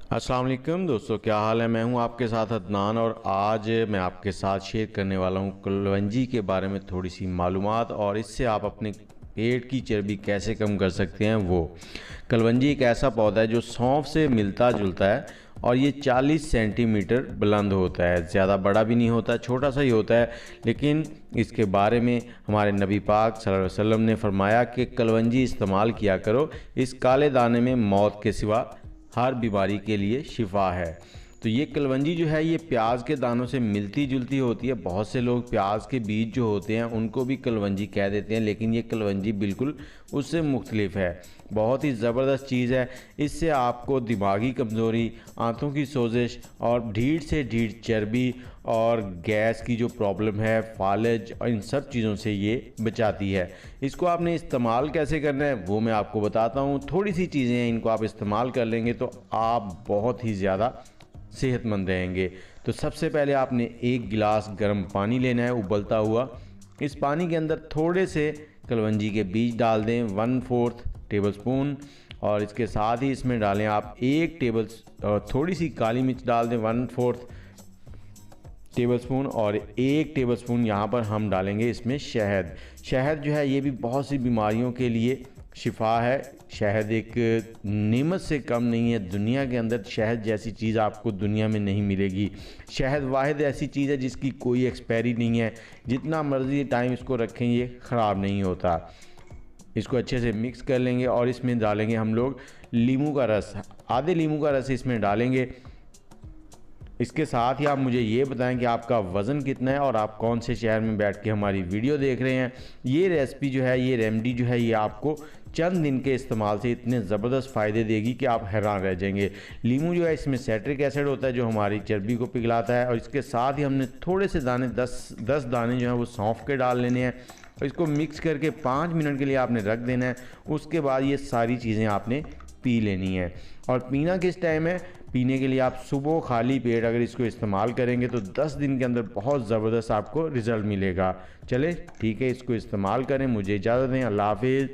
अस्सलाम वालेकुम दोस्तों, क्या हाल है। मैं हूं आपके साथ अदनान और आज मैं आपके साथ शेयर करने वाला हूं कलवंजी के बारे में थोड़ी सी मालूमात और इससे आप अपने पेट की चर्बी कैसे कम कर सकते हैं। वो कलवंजी एक ऐसा पौधा है जो सौंफ से मिलता जुलता है और ये 40 सेंटीमीटर बुलंद होता है। ज़्यादा बड़ा भी नहीं होता, छोटा सा ही होता है। लेकिन इसके बारे में हमारे नबी पाक सल्लल्लाहु अलैहि वसल्लम ने फरमाया कि कलवंजी इस्तेमाल किया करो, इस काले दाने में मौत के सिवा हर बीमारी के लिए शिफा है। तो ये कलवंजी जो है ये प्याज के दानों से मिलती जुलती होती है। बहुत से लोग प्याज के बीज जो होते हैं उनको भी कलवंजी कह देते हैं, लेकिन ये कलवंजी बिल्कुल उससे मुख्तलिफ है। बहुत ही ज़बरदस्त चीज़ है। इससे आपको दिमागी कमज़ोरी, आंतों की सोजिश और ढीठ से ढीठ चर्बी और गैस की जो प्रॉब्लम है, फालज और इन सब चीज़ों से ये बचाती है। इसको आपने इस्तेमाल कैसे करना है वो मैं आपको बताता हूँ। थोड़ी सी चीज़ें हैं, इनको आप इस्तेमाल कर लेंगे तो आप बहुत ही ज़्यादा सेहतमंद रहेंगे। तो सबसे पहले आपने एक गिलास गर्म पानी लेना है उबलता हुआ। इस पानी के अंदर थोड़े से कलवंजी के बीज डाल दें, 1/4 टेबल स्पून। और इसके साथ ही इसमें डालें आप थोड़ी सी काली मिर्च डाल दें, 1/4 टेबल स्पून। और 1 टेबल स्पून यहाँ पर हम डालेंगे इसमें शहद। शहद जो है ये भी बहुत सी बीमारियों के लिए शिफा है। शहद एक नेमत से कम नहीं है। दुनिया के अंदर शहद जैसी चीज़ आपको दुनिया में नहीं मिलेगी। शहद वाहिद ऐसी चीज़ है जिसकी कोई एक्सपायरी नहीं है। जितना मर्ज़ी टाइम इसको रखें ये ख़राब नहीं होता। इसको अच्छे से मिक्स कर लेंगे और इसमें डालेंगे हम लोग नींबू का रस। आधे नींबू का रस इसमें डालेंगे। इसके साथ ही आप मुझे ये बताएं कि आपका वज़न कितना है और आप कौन से शहर में बैठ के हमारी वीडियो देख रहे हैं। ये रेसिपी जो है, ये रेमेडी जो है, ये आपको चंद दिन के इस्तेमाल से इतने ज़बरदस्त फ़ायदे देगी कि आप हैरान रह जाएंगे। नींबू जो है इसमें साइट्रिक एसिड होता है जो हमारी चर्बी को पिघलाता है। और इसके साथ ही हमने थोड़े से दाने 10 दाने जो हैं वो सौंफ के डाल लेने हैं और इसको मिक्स करके 5 मिनट के लिए आपने रख देना है। उसके बाद ये सारी चीज़ें आपने पी लेनी है। और पीना किस टाइम है? पीने के लिए आप सुबह खाली पेट अगर इसको इस्तेमाल करेंगे तो 10 दिन के अंदर बहुत ज़बरदस्त आपको रिज़ल्ट मिलेगा। चले ठीक है, इसको इस्तेमाल करें। मुझे इजाज़त दें। अल्लाह हाफिज़।